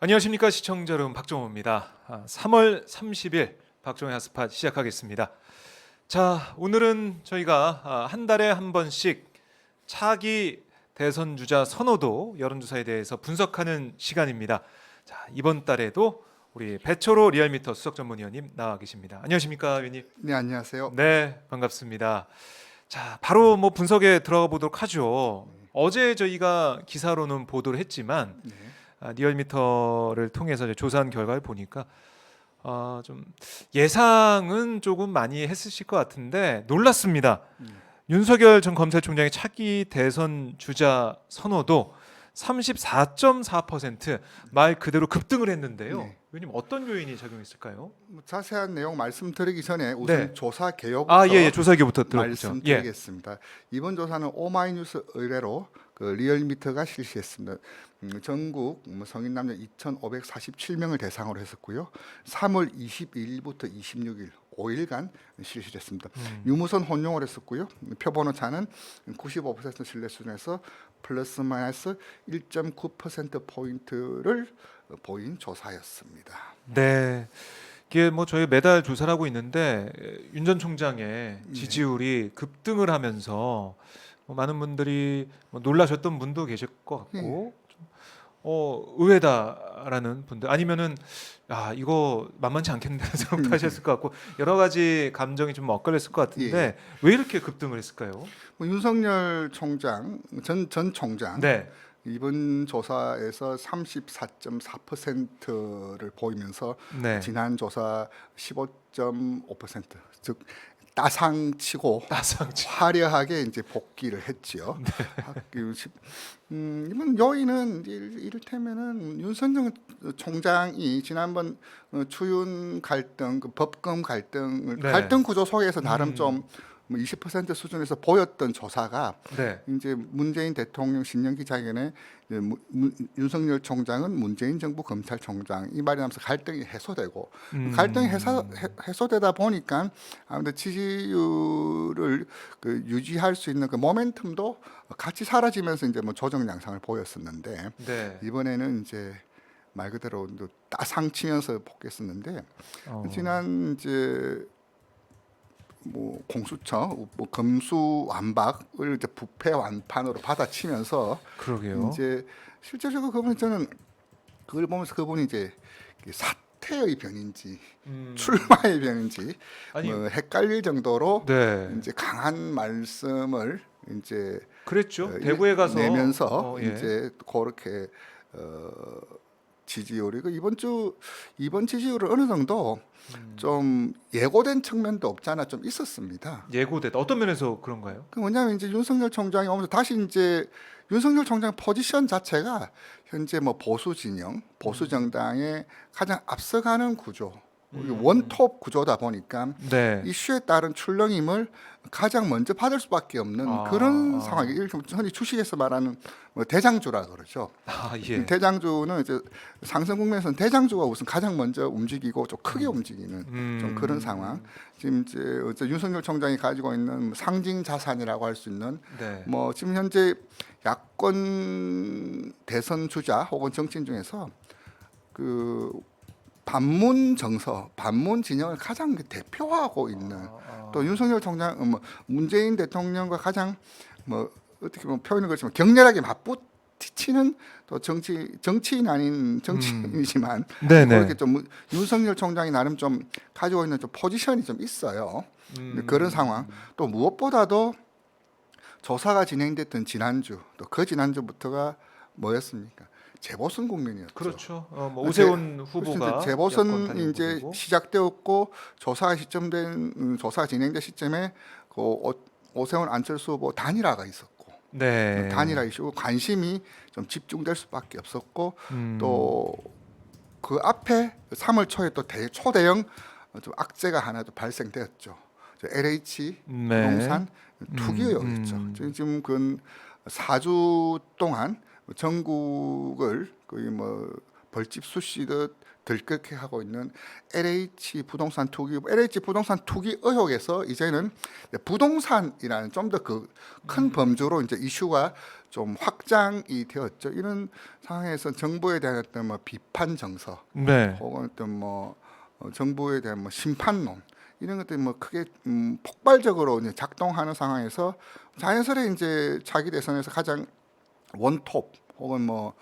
안녕하십니까 시청자 여러분, 박정호입니다. 3월 30일 박정호의 핫스팟 시작하겠습니다. 자, 오늘은 저희가 한 달에 한 번씩 차기 대선 주자 선호도 여론조사에 대해서 분석하는 시간입니다. 자, 이번 달에도 우리 배철호 리얼미터 수석 전문위원님 나와 계십니다. 안녕하십니까 위원님? 네, 안녕하세요. 네, 반갑습니다. 자, 바로 분석에 들어가 보도록 하죠. 어제 저희가 기사로는 보도를 했지만 네. 리얼미터를 통해서 이제 조사한 결과를 보니까 좀 예상은 조금 많이 했으실 것 같은데 놀랐습니다. 윤석열 전 검찰총장의 차기 대선 주자 선호도 34.4%말 그대로 급등을 했는데요. 네. 위원님 어떤 요인이 작용했을까요? 자세한 내용 말씀드리기 전에 우선 네. 조사 개요부터 예, 조사기부터 들어보죠. 예. 말씀드리겠습니다. 이번 조사는 오마이뉴스 의뢰로 리얼미터가 실시했습니다. 전국 성인 남녀 2,547명을 대상으로 했었고요. 3월 22일부터 26일 5일간 실시했습니다. 유무선 혼용을 했었고요. 표본오 차는 95% 신뢰 수준에서 플러스 마이너스 1.9% 포인트를 보인 조사였습니다. 네. 이게 저희 매달 조사를 하고 있는데 윤 전 총장의 지지율이 급등을 하면서 많은 분들이 놀라셨던 분도 계실 것 같고 좀, 의외다라는 분들 아니면은 이거 만만치 않겠는데 생각하셨을 것 같고 여러 가지 감정이 좀 엇갈렸을 것 같은데 왜 이렇게 급등을 했을까요? 윤석열 총장 전 총장 네. 이번 조사에서 34.4%를 보이면서 네. 지난 조사 15.5% 즉 따상치고 화려하게 이제 복귀를 했지요. 이번 요인은 이를테면은 윤석열 총장이 지난번 추윤 갈등, 법금 갈등을 갈등 구조 속에서 나름 좀 20% 수준에서 보였던 조사가 이제 문재인 대통령 신년 기자회견에 윤석열 총장은 문재인 정부 검찰총장 이 말이 나면서 갈등이 해소되고 갈등이 해소되다 보니까 아무래도 지지율을 유지할 수 있는 그 모멘텀도 같이 사라지면서 이제 조정 양상을 보였었는데 이번에는 이제 말 그대로 따상치면서 복귀했었는데 지난 이제 공수처 검수완박을 이제 부패 완판으로 받아치면서 그러게요. 이제 실제적으로 그분이 저는 그걸 보면서 그분이 이제 사태의 변인지 출마의 변인지 헷갈릴 정도로 이제 강한 말씀을 이제 그랬죠. 대구에 가서 내면서 이제 그렇게 지지율이 이번 지지율은 어느 정도 좀 예고된 측면도 없잖아 좀 있었습니다. 예고됐다. 어떤 면에서 그런가요? 그 뭐냐면 이제 윤석열 총장이 오면서 다시 이제 윤석열 총장 포지션 자체가 현재 보수 진영, 보수 정당의 가장 앞서가는 구조, 원톱 구조다 보니까 이슈에 따른 출렁임을 가장 먼저 받을 수밖에 없는 그런 상황이 흔히 주식에서 말하는 대장주라 그러죠. 대장주는 이제 상승 국면에서는 대장주가 우선 가장 먼저 움직이고 좀 크게 움직이는 좀 그런 상황. 지금 이제 윤석열 총장이 가지고 있는 상징 자산이라고 할 수 있는 지금 현재 야권 대선 주자 혹은 정치인 중에서 반문 정서, 반문 진영을 가장 대표하고 있는 또 윤석열 총장, 문재인 대통령과 가장 어떻게 보면 표현은 그렇지만 격렬하게 맞붙이는 또 정치인 아닌 정치인이지만 그렇게 좀 윤석열 총장이 나름 좀 가지고 있는 좀 포지션이 좀 있어요. 그런 상황. 또 무엇보다도 조사가 진행됐던 지난주, 또 그 지난주부터가 뭐였습니까? 재보선 국면이었죠. 그렇죠. 오세훈 후보가 재보선이 이제 시작되었고 조사가 진행된 시점에 오세훈 안철수 후보 단일화가 있었고 단일화 이슈 관심이 좀 집중될 수밖에 없었고 또 그 앞에 3월 초에 또 초대형 좀 악재가 하나 또 발생되었죠. LH 부동산 투기 의혹이었죠. 지금 그 4주 동안 전국을 거의 벌집 쑤시듯 들끓게 하고 있는 LH 부동산 투기 의혹에서 이제는 부동산이라는 좀 더 큰 범주로 이제 이슈가 좀 확장이 되었죠. 이런 상황에서 정부에 대한 어떤 뭐 비판 정서 네. 혹은 어떤 뭐 정부에 대한 뭐 심판론 이런 것들이 뭐 크게 폭발적으로 이제 작동하는 상황에서 자연스레 이제 차기 대선에서 가장 원톱 혹은 뭐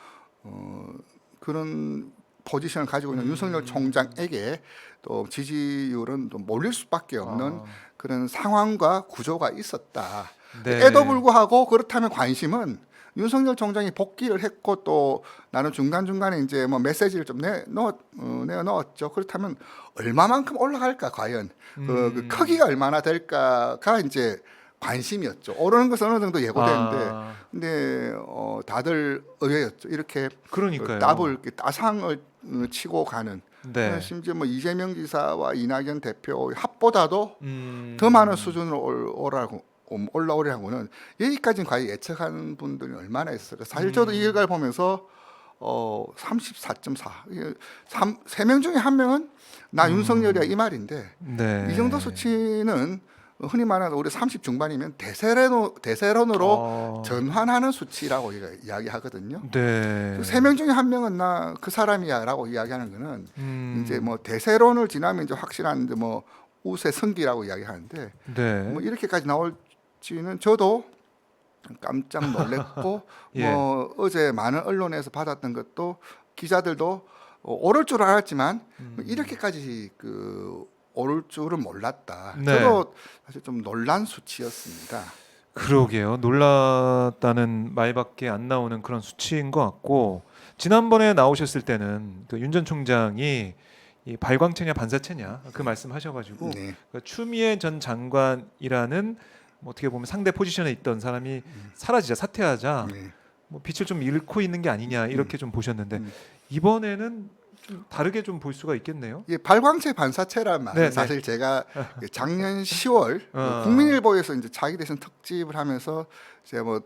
그런 포지션을 가지고 있는 윤석열 총장에게 또 지지율은 또 몰릴 수밖에 없는 그런 상황과 구조가 있었다. 네. 에도 불구하고 그렇다면 관심은 윤석열 총장이 복귀를 했고 또 나는 중간중간에 이제 뭐 메시지를 좀 내어 넣었죠. 그렇다면 얼마만큼 올라갈까 과연 그 크기가 얼마나 될까가 이제 관심이었죠. 오르는 것은 어느 정도 예고되는데 근데 다들 의외였죠. 이렇게 그러니까요. 더블 따상을 치고 가는 네. 심지어 뭐 이재명 지사와 이낙연 대표 합보다도 더 많은 수준으로 올라오려고는 여기까지는 과연 예측하는 분들이 얼마나 있을까. 사실 저도 이 결과를 보면서 34.4. 3명 중에 한 명은 나 윤석열이야 이 말인데 네. 이 정도 수치는 흔히 말하는 우리 30 중반이면 대세론으로 전환하는 수치라고 이야기하거든요. 네. 3명 중에 한 명은 나 그 사람이야라고 이야기하는 거는 이제 뭐 대세론을 지나면 이제 확실한 이제 뭐 우세 승기라고 이야기하는데 네. 뭐 이렇게까지 나올지는 저도 깜짝 놀랐고 예. 뭐 어제 많은 언론에서 받았던 것도 기자들도 오를 줄 알았지만 이렇게까지 오를 줄은 몰랐다. 네. 저도 사실 좀 놀란 수치였습니다. 그러게요. 놀랐다는 말밖에 안 나오는 그런 수치인 것 같고 지난번에 나오셨을 때는 그 윤 전 총장이 이 발광체냐 반사체냐 그 말씀하셔가지고 네. 그 추미애 전 장관이라는 뭐 어떻게 보면 상대 포지션에 있던 사람이 사라지자 사퇴하자 네. 뭐 빛을 좀 잃고 있는 게 아니냐 이렇게 좀 보셨는데 이번에는 좀 다르게 좀 볼 수가 있겠네요. 예, 발광체 반사체란 말은 네, 사실 제가 작년 10월 국민일보에서 이제 자기 대선 특집을 하면서 제가 뭐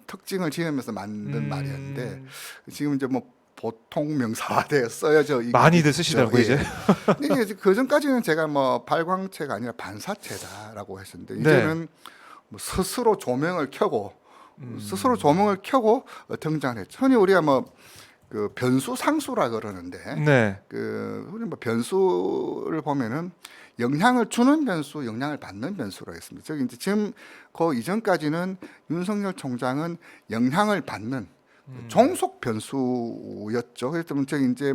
특징을 지으면서 만든 말이었는데 지금 이제 뭐 보통 명사화되어 써야죠. 많이들 쓰시더라고요, 이제. 근데 이제 그 전까지는 제가 뭐 발광체가 아니라 반사체다라고 했었는데 네. 이제는 뭐 스스로 조명을 켜고 등장을 했죠. 흔히 우리가 뭐 그 변수 상수라 그러는데 네. 우리 뭐 변수를 보면은 영향을 주는 변수, 영향을 받는 변수로 했습니다. 즉 이제 지금 그 이전까지는 윤석열 총장은 영향을 받는 종속 변수였죠. 그래서 저기 이제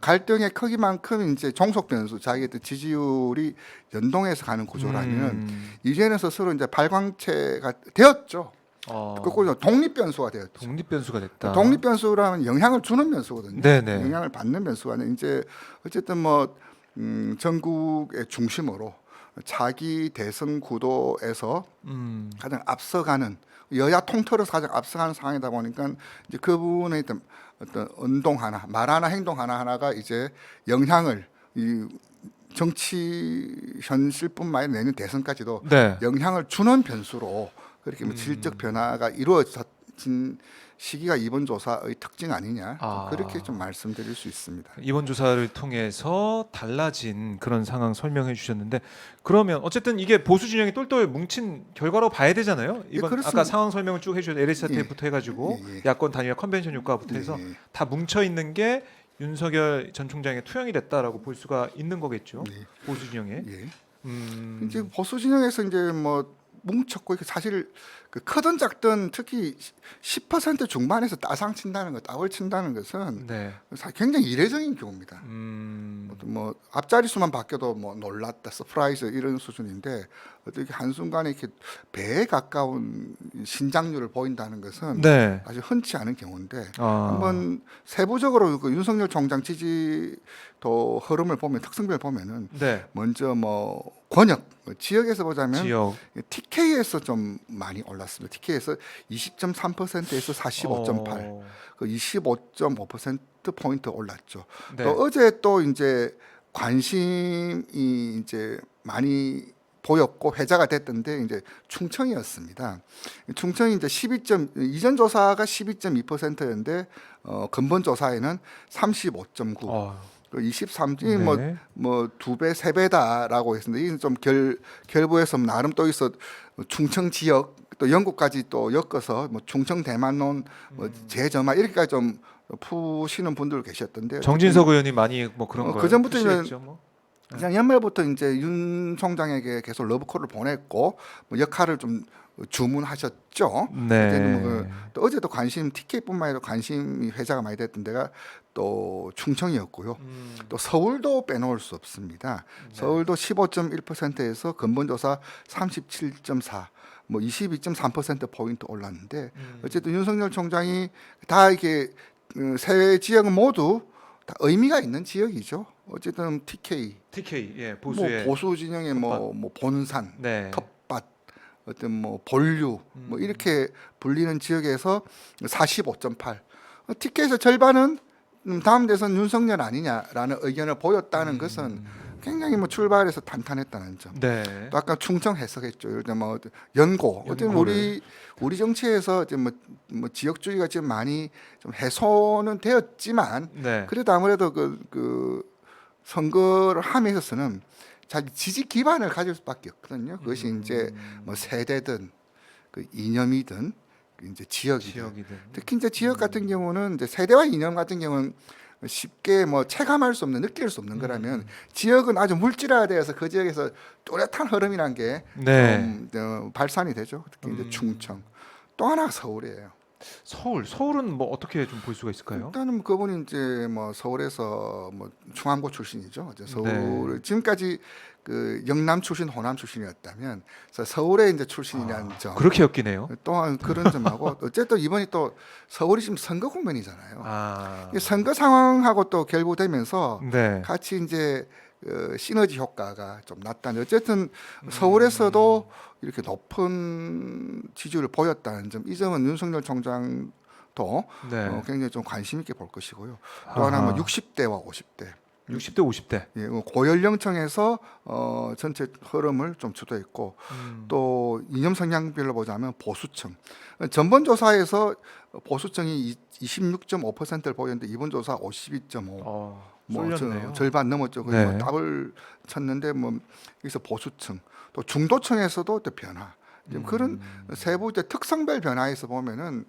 갈등의 크기만큼 이제 종속 변수, 자기의 지지율이 연동해서 가는 구조라면 이제는 스스로 이제 발광체가 되었죠. 거꾸로 독립 변수가 되었죠. 독립 변수가 됐다. 독립 변수라는 영향을 주는 변수거든요. 네네. 영향을 받는 변수가 아니라 이제 어쨌든 뭐 전국의 중심으로 차기 대선 구도에서 가장 앞서가는 여야 통틀어서 가장 앞서가는 상황이다 보니까 이제 그 부분에 어떤 운동 하나, 말 하나, 행동 하나가 이제 영향을 이 정치 현실뿐만 아니라 내년 대선까지도 네. 영향을 주는 변수로 그렇게 뭐 질적 변화가 이루어진 시기가 이번 조사의 특징 아니냐 그렇게 좀 말씀드릴 수 있습니다. 이번 조사를 통해서 달라진 그런 상황 설명해 주셨는데 그러면 어쨌든 이게 보수 진영이 똘똘 뭉친 결과로 봐야 되잖아요. 이번 그렇습니다. 아까 상황 설명을 쭉 해주셨 LH 사태부터 해가지고 야권 단일화 컨벤션 효과부터 해서 다 뭉쳐 있는 게 윤석열 전 총장의 투영이 됐다라고 볼 수가 있는 거겠죠. 보수 진영에. 이제 보수 진영에서 이제 뭐 뭉쳤고 사실 그 크든 작든 특히 10% 중반에서 따상 친다는 것, 따월 친다는 것은 굉장히 이례적인 경우입니다. 뭐 앞자리 수만 바뀌어도 뭐 놀랐다, 서프라이즈 이런 수준인데 어떻게 한 순간에 이렇게 배에 가까운 신장률을 보인다는 것은 아주 흔치 않은 경우인데 한번 세부적으로 그 윤석열 총장 지지도 흐름을 보면 특성별 보면은 먼저 뭐 권역 지역에서 보자면 TK에서 좀 많이 올랐습니다. TK에서 20.3%에서 45.8, 그 25.5% 포인트 올랐죠. 또 어제 또 이제 관심이 이제 많이 보였고 회자가 됐던데 이제 충청이었습니다. 충청이 이제 이전 조사가 12.2%였는데 근본 조사에는 35.9. 23이 뭐 2배, 3배다라고 했습니다. 이게 좀 결부해서 나름 또 있어 충청 지역 또 영국까지 또 엮어서 뭐 충청 대만론, 뭐 제점화 이렇게까지 좀 푸시는 분들 계셨던데 정진석 의원이 많이 뭐 그런 걸 그 전부터 푸시했죠, 뭐. 그냥 연말부터 이제 윤 총장에게 계속 러브콜을 보냈고 뭐 역할을 좀 주문하셨죠. 네. 또 어제도 관심 TK뿐만 아니라 관심이 회자가 많이 됐던 데가 또 충청이었고요. 또 서울도 빼놓을 수 없습니다. 서울도 15.1%에서 근본조사 37.4, 뭐 22.3% 포인트 올랐는데 어쨌든 윤석열 총장이 다 이게 세 지역은 모두 다 의미가 있는 지역이죠. 어쨌든 TK, TK 뭐 보수의 보수 진영의 뭐 본산, 네. 텃밭, 어떤 뭐 본류, 뭐 이렇게 불리는 지역에서 45.8. TK에서 절반은 다음 대선 윤석열 아니냐라는 의견을 보였다는 것은 굉장히 뭐 출발해서 탄탄했다는 점. 네. 또 아까 충청 해석했죠. 예를 들어 뭐 연고. 어쨌든 우리 정치에서 이제 뭐 지역주의가 지금 많이 좀 해소는 되었지만 네. 그래도 아무래도 그 선거를 함에 있어서는 자기 지지 기반을 가질 수밖에 없거든요. 그것이 이제 뭐 세대든 그 이념이든 이제 지역이든. 특히 이제 지역 같은 경우는 이제 세대와 이념 같은 경우는 쉽게 뭐 체감할 수 없는 느낄 수 없는 거라면 지역은 아주 물질화되어서 그 지역에서 뚜렷한 흐름이란 게 네. 좀 발산이 되죠. 특히 이제 충청. 또 하나 서울이에요. 서울은 뭐 어떻게 좀 볼 수가 있을까요? 일단은 그분이 이제 뭐 서울에서 뭐 충암고 출신이죠. 이제 서울 네. 지금까지 그 영남 출신, 호남 출신이었다면 서울에 이제 출신이라는 점. 그렇게 엮이네요. 또한 그런 점하고 어쨌든 이번이 또 서울이 지금 선거 국면이잖아요. 아. 이 선거 상황하고 또 결부되면서 네. 같이 이제 시너지 효과가 좀 났다는. 어쨌든 서울에서도 이렇게 높은 지지율을 보였다는 점, 이 점은 윤석열 총장도 네. 굉장히 좀 관심 있게 볼 것이고요. 또 하나 뭐 아하. 60대와 50대. 60대 50대. 예, 고연령층에서 전체 흐름을 좀 주도했고 또 이념 성향별로 보자면 보수층 전번 조사에서 보수층이 26.5%를 보였는데 이번 조사 52.5. 쏠렸네요. 절반 넘었죠. 거의 네. 뭐 답을 쳤는데 뭐 여기서 보수층 또 중도층에서도 또 변화. 지금 그런 세부 이제 특성별 변화에서 보면은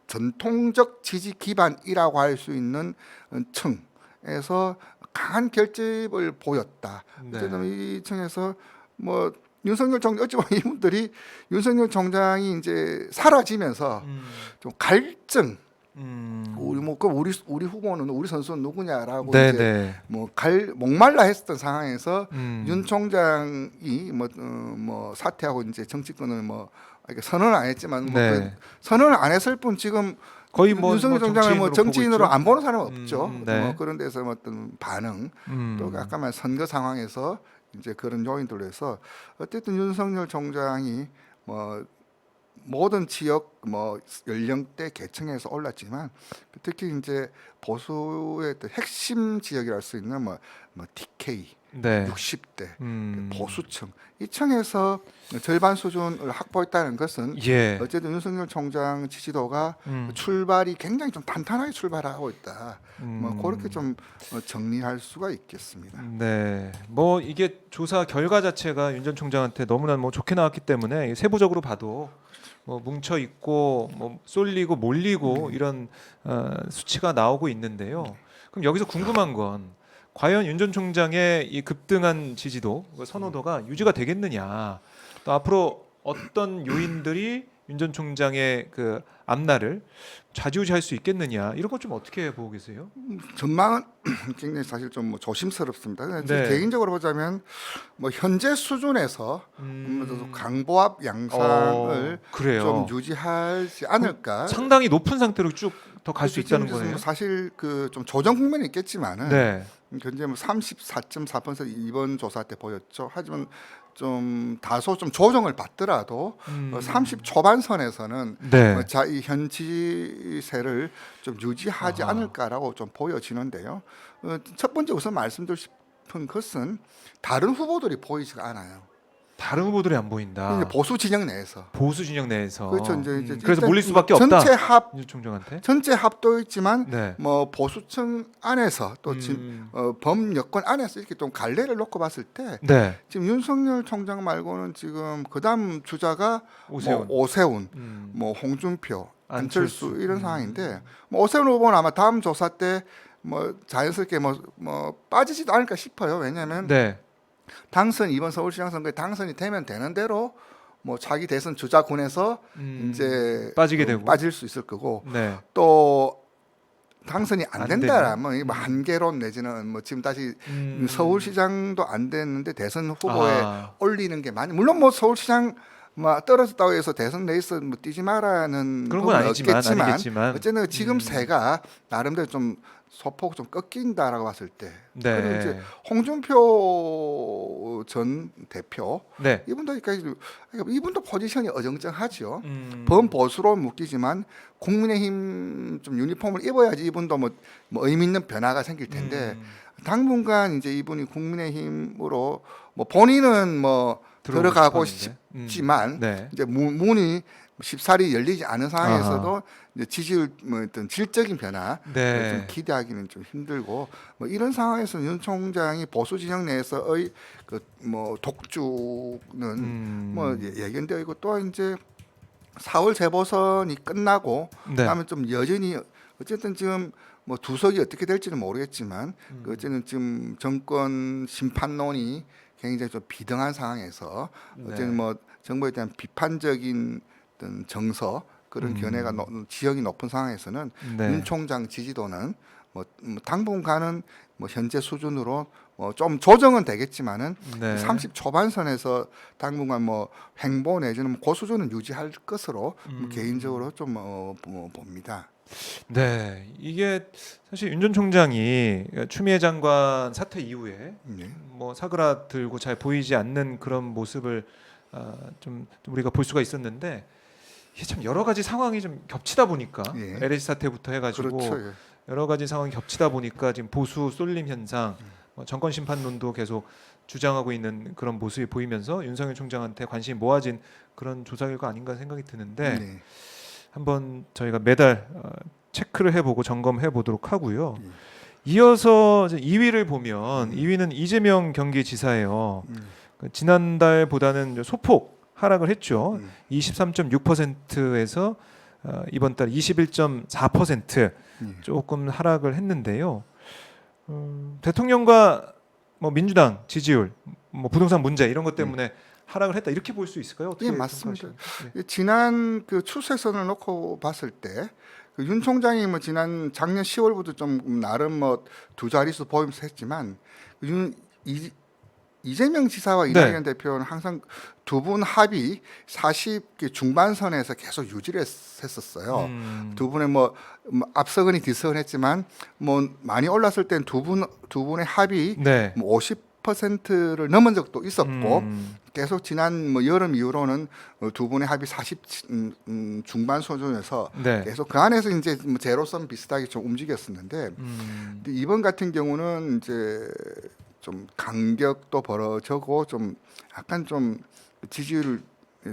전통적 지지 기반이라고 할 수 있는 층에서 강한 결집을 보였다. 네. 어쨌든 이 층에서 뭐 윤석열 총장 어찌 보면 이분들이 윤석열 총장이 이제 사라지면서 좀 갈증. 우리 후보는 우리 선수는 누구냐라고 네, 이제 네. 뭐 목말라 했었던 상황에서 윤 음. 총장이 뭐 사퇴하고 이제 정치권을 뭐 이렇게 선언을 안 했지만 뭐 네. 선언을 안 했을 뿐 지금 거의 뭐 윤석열 총장을 뭐 정치인으로 보고 있죠? 안 보는 사람은 없죠. 네. 뭐 그런 데서 뭐 어떤 반응 또 아까 말 선거 상황에서 이제 그런 요인들로 해서 어쨌든 윤석열 총장이 뭐 모든 지역 뭐 연령대 계층에서 올랐지만 특히 이제 보수의 또 핵심 지역이라 할 수 있는 뭐 TK, 네. 60대 보수층 이 층에서 절반 수준을 확보했다는 것은 예. 어쨌든 윤석열 총장 지지도가 출발이 굉장히 좀 탄탄하게 출발하고 있다. 뭐 그렇게 좀 정리할 수가 있겠습니다. 네. 뭐 이게 조사 결과 자체가 윤 전 총장한테 너무나 뭐 좋게 나왔기 때문에 세부적으로 봐도 뭐 뭉쳐 있고 뭐 쏠리고 몰리고 이런 수치가 나오고 있는데요. 그럼 여기서 궁금한 건 과연 윤 전 총장의 이 급등한 지지도, 선호도가 유지가 되겠느냐? 또 앞으로 어떤 요인들이 윤 전 총장의 그 앞날을 좌지우지할 수 있겠느냐? 이런 것 좀 어떻게 보고 계세요? 전망은 굉장히 사실 좀 뭐 조심스럽습니다. 네. 개인적으로 보자면 뭐 현재 수준에서 강보합 양상을 그래요. 좀 유지하지 않을까. 상당히 높은 상태로 쭉 더 갈 수 있다는 지금 거예요. 사실 그 좀 조정 국면이 있겠지만은 네. 현재 뭐 34.4% 이번 조사 때 보였죠. 하지만 좀 다소 좀 조정을 받더라도 30 초반선에서는 네. 이 현지세를 좀 유지하지 않을까라고 좀 보여지는데요. 첫 번째 우선 말씀드리고 싶은 것은 다른 후보들이 보이지가 않아요. 다른 후보들이 안 보인다. 이제 보수 진영 내에서 보수 진영 내에서. 그렇죠. 이제 그래서 일단 몰릴 수밖에 없다. 전체 총장한테. 전체 합도 있지만 네. 뭐 보수층 안에서 또 범여권 안에서 이렇게 좀 갈래를 놓고 봤을 때 네. 지금 윤석열 총장 말고는 지금 그다음 주자가 오세훈. 뭐 오세훈, 음. 뭐 홍준표, 안철수. 안철수 이런 상황인데 뭐 오세훈 후보는 아마 다음 조사 때 뭐 자연스럽게 뭐 빠지지도 않을까 싶어요. 왜냐하면 네. 당선 이번 서울시장 선거에 당선이 되면 되는 대로 뭐 자기 대선 주자군에서 이제 빠지게 되고. 빠질 수 있을 거고 네. 또 당선이 안 안 된다라면 이뭐 한계론 내지는 뭐 지금 다시 서울시장도 안 됐는데 대선 후보에 올리는 게 많이 물론 뭐 서울시장 뭐 떨어졌다고 해서 대선 레이스 뭐 뛰지 마라는 그런 건 아니겠지만 어쨌든 지금 새가 나름대로 좀 소폭 좀 꺾인다라고 봤을 때 네. 그리고 이제 홍준표 전 대표 네. 이분도 포지션이 어정쩡하죠. 음. 범보수로 묶이지만 국민의힘 좀 유니폼을 입어야지 이분도 뭐 의미 있는 변화가 생길 텐데 당분간 이제 이분이 국민의힘으로 뭐 본인은 뭐 들어가고 싶지만 네. 이제 문이 쉽사리 열리지 않은 상황에서도 이제 지지율 뭐 어떤 질적인 변화 네. 좀 기대하기는 좀 힘들고 뭐 이런 상황에서 윤 총장이 보수 진영 내에서의 그 뭐 독주는 뭐 예견되어 있고 또 이제 4월 재보선이 끝나고 네. 그다음에 좀 여전히 어쨌든 지금 뭐 두석이 어떻게 될지는 모르겠지만 그 어쨌든 지금 정권 심판론이 굉장히 좀 비등한 상황에서 어쨌든 뭐 정부에 대한 비판적인 어떤 정서 그런 견해가 지역이 높은 상황에서는 네. 윤 총장 지지도는 뭐 당분간은 뭐 현재 수준으로 뭐 좀 조정은 되겠지만은 네. 30 초반선에서 당분간 뭐 횡보 내지는 그 수준은 유지할 것으로 개인적으로 좀 봅니다. 네, 이게 사실 윤 전 총장이 추미애 장관 사퇴 이후에 네. 뭐 사그라들고 잘 보이지 않는 그런 모습을 좀 우리가 볼 수가 있었는데 이게 참 여러 가지 상황이 좀 겹치다 보니까 예. LH 사태부터 해가지고 그렇죠. 예. 여러 가지 상황이 겹치다 보니까 지금 보수 쏠림 현상, 뭐 정권 심판론도 계속 주장하고 있는 그런 모습이 보이면서 윤석열 총장한테 관심이 모아진 그런 조사 결과 아닌가 생각이 드는데. 네. 한번 저희가 매달 체크를 해보고 점검해 보도록 하고요. 이어서 이제 2위를 보면 2위는 이재명 경기지사예요. 지난달보다는 소폭 하락을 했죠. 23.6%에서 이번 달 21.4% 조금 하락을 했는데요. 대통령과 뭐 민주당 지지율, 뭐 부동산 문제 이런 것 때문에 하락을 했다 이렇게 볼 수 있을까요? 어떻게 예, 맞습니다. 네. 지난 그 추세선을 놓고 봤을 때 윤 총장이 뭐 지난 작년 10월부터 좀 나름 뭐 두 자릿수 보이면서 했지만 이재명 지사와 이낙연 대표는 항상 두 분 합이 40 중반선에서 계속 유지를 했었어요. 두 분의 뭐 앞서거니 뒤서거니했지만 뭐 많이 올랐을 땐 두 분의 합이 네. 뭐 50%를 넘은 적도 있었고 계속 지난 뭐 여름 이후로는 두 분의 합이 40 중반 수준에서 네. 계속 그 안에서 이제 뭐 제로섬 비슷하게 좀 움직였었는데 근데 이번 같은 경우는 이제 좀 간격도 벌어지고 좀 약간 좀 지지율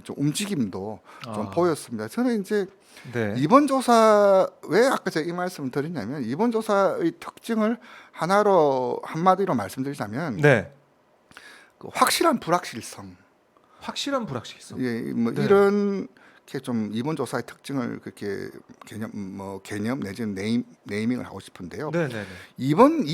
좀 움직임도 좀 보였습니다. 저는 이제 네. 이번 조사 왜 아까 제가 이 말씀을 드렸냐면 이번 조사의 특징을 하나로 한마디로 말씀드리자면 네. 그 확실한 불확실성. 확실한 불확실성. 예, 뭐 네. 이런 게 좀 이번 조사의 특징을 그렇게 개념 내지는 네이밍을 하고 싶은데요. 네, 네, 네. 이번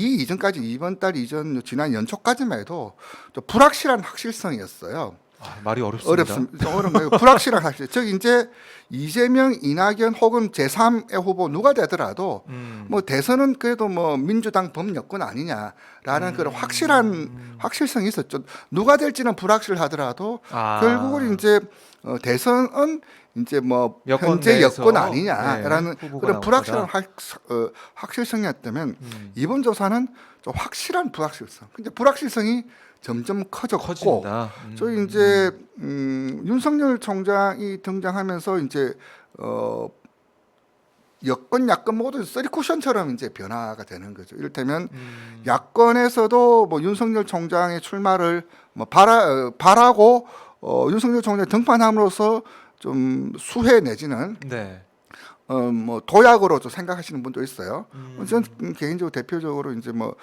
달 이전 지난 연초까지만 해도 좀 불확실한 확실성이었어요. 말이 어렵습니다. 좀 어려운 거예요. 불확실한 확실. 즉 이제 이재명, 이낙연 혹은 제3의 후보 누가 되더라도 뭐 대선은 그래도 뭐 민주당 범여권 아니냐라는 그런 확실성이 있었죠. 누가 될지는 불확실하더라도 결국은 이제 대선은 이제 뭐 현재 여권 아니냐라는 그런 불확실한 확실성이었다면 이번 조사는 좀 확실한 불확실성. 근데 불확실성이 점점 커졌고, 저희 이제 윤석열 총장이 등장하면서 이제 여권 야권 모두 쓰리 쿠션처럼 이제 변화가 되는 거죠. 이를테면 야권에서도 뭐 윤석열 총장의 출마를 뭐 바라고 윤석열 총장 등판함으로써 좀 수혜 내지는 네. 뭐 도약으로 좀 생각하시는 분도 있어요. 음. 저는 개인적으로 대표적으로 이제 뭐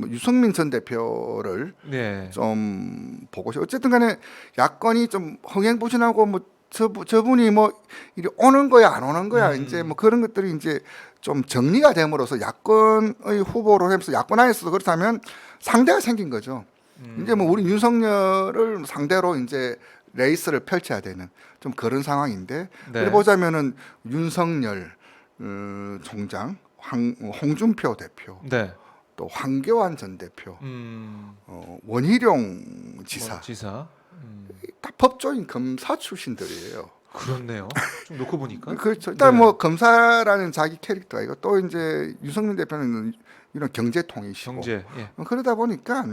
유승민 전 대표를 네. 좀 보고 싶어요. 어쨌든 간에 야권이 좀 흥행부진하고 뭐 저분이 뭐 이리 오는 거야 안 오는 거야 이제 뭐 그런 것들이 이제 좀 정리가 됨으로써 야권의 후보로 하면서 야권 안에서도 그렇다면 상대가 생긴 거죠. 이제 뭐 우리 윤석열을 상대로 이제 레이스를 펼쳐야 되는 좀 그런 상황인데 네. 그래 보자면은 윤석열 총장, 홍준표 대표, 네. 또 황교안 전 대표, 음. 원희룡 지사 뭐, 지사. 다 법조인 검사 출신들이에요. 그렇네요. 좀 놓고 보니까. 그렇죠. 일단 네. 뭐 검사라는 자기 캐릭터가 있고 또 이제 유승민 대표는 이런 경제통이시고 경제. 예. 그러다 보니까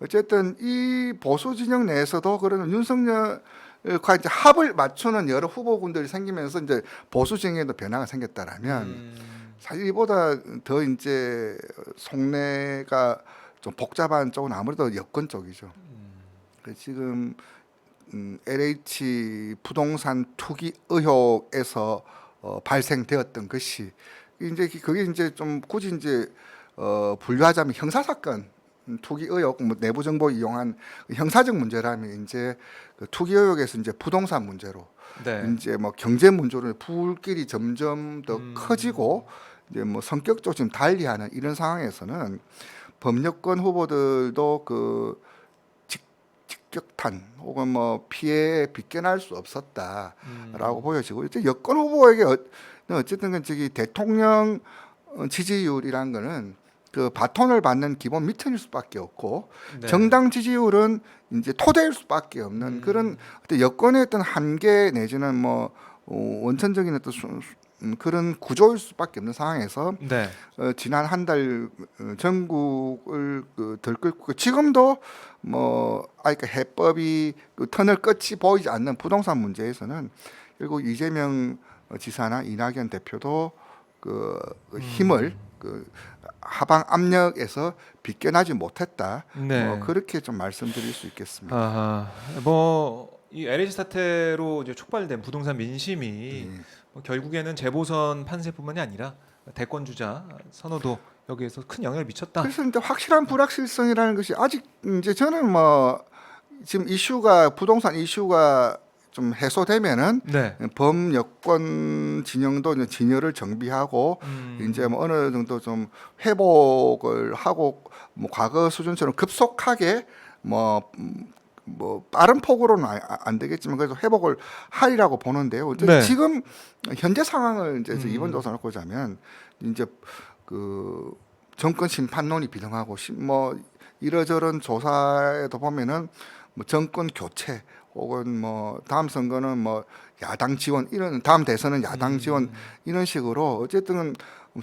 어쨌든 이 보수 진영 내에서도 그런 윤석열과 이제 합을 맞추는 여러 후보군들이 생기면서 이제 보수 진영에도 변화가 생겼다라면 사실 이보다 더 이제 속내가 좀 복잡한 쪽은 아무래도 여권 쪽이죠. 지금 LH 부동산 투기 의혹에서 발생되었던 것이 이제 그게 이제 좀 굳이 이제 분류하자면 형사 사건 투기 의혹 뭐 내부 정보 이용한 형사적 문제라면 이제 그 투기 의혹에서 이제 부동산 문제로 네. 이제 뭐 경제 문제로 불길이 점점 더 커지고 이제 뭐 성격적으로 지금 달리하는 이런 상황에서는 범여권 후보들도 그 직격탄 혹은 뭐 피해에 비껴날 수 없었다라고 보여지고 이제 여권 후보에게 어쨌든 저기 대통령 지지율이란 거는 그 바톤을 받는 기본 미천일 수밖에 없고 네. 정당 지지율은 이제 토대일 수밖에 없는 그런 어떤 여권의 어떤 한계 내지는 뭐 원천적인 어떤 그런 구조일 수밖에 없는 상황에서 네. 지난 한 달 전국을 들끓고 지금도 뭐 그러니까 해법이 그 터널 끝이 보이지 않는 부동산 문제에서는 결국 이재명 지사나 이낙연 대표도 그 힘을 그 하방 압력에서 비껴나지 못했다. 네. 뭐 그렇게 좀 말씀드릴 수 있겠습니다. 아하. 뭐이 LH 사태로 이제 촉발된 부동산 민심이 뭐 결국에는 재보선 판세뿐만이 아니라 대권 주자 선호도 여기에서 큰 영향을 미쳤다. 그래서 이제 확실한 불확실성이라는 것이 아직 이제 저는 뭐 지금 이슈가 부동산 이슈가 좀 해소되면은 네. 범여권 진영도 이제 진열을 정비하고 이제 뭐 어느 정도 좀 회복을 하고 뭐 과거 수준처럼 급속하게 뭐 빠른 폭으로는 안 되겠지만 그래도 회복을 하리라고 보는데요. 네. 지금 현재 상황을 이제 이번 조사 놓고 자면 이제 그 정권 심판론이 비등하고 뭐 이러저런 조사에도 보면은 뭐 정권 교체 혹은 뭐 다음 선거는 뭐 야당 지원 이런 다음 대선은 야당 지원 이런 식으로 어쨌든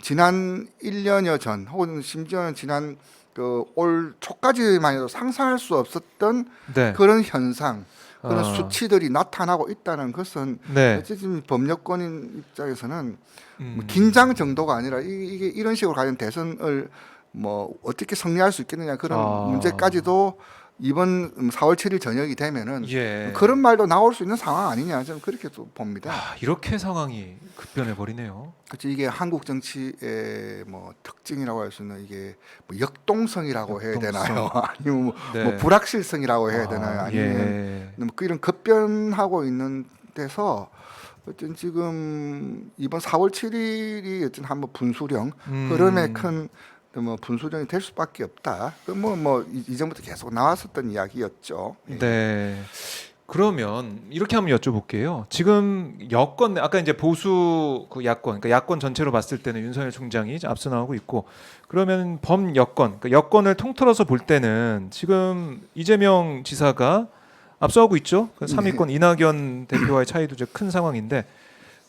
지난 1년여 전 혹은 심지어는 지난 그 올 초까지만 해도 상상할 수 없었던 네. 그런 현상 그런 아. 수치들이 나타나고 있다는 것은 네. 어쨌든 법여권인 입장에서는 뭐 긴장 정도가 아니라 이게 이런 식으로 가는 대선을 뭐 어떻게 승리할 수 있겠느냐 그런 문제까지도 이번 4월 7일 저녁이 되면은 예. 그런 말도 나올 수 있는 상황 아니냐 저는 그렇게 또 봅니다. 이렇게 상황이 급변해 버리네요. 그렇죠. 이게 한국 정치의 뭐 특징이라고 할 수 있는 이게 뭐 역동성이라고 해야 되나요? 아니면 뭐, 네. 뭐 불확실성이라고 해야 되나요? 아니면 뭐 이런 급변하고 있는 데서 어쨌든 지금 이번 4월 7일이 어쨌든 한번 분수령 흐름의 큰 뭐 분수령이 될 수밖에 없다. 뭐 이전부터 계속 나왔었던 이야기였죠. 네. 그러면 이렇게 한번 여쭤볼게요. 지금 여권 아까 이제 보수 그 야권, 그러니까 야권 전체로 봤을 때는 윤석열 총장이 이제 앞서 나오고 있고, 그러면 범여권, 그러니까 여권을 통틀어서 볼 때는 지금 이재명 지사가 앞서가고 있죠. 그 3위권 이낙연 대표와의 차이도 이제 큰 상황인데,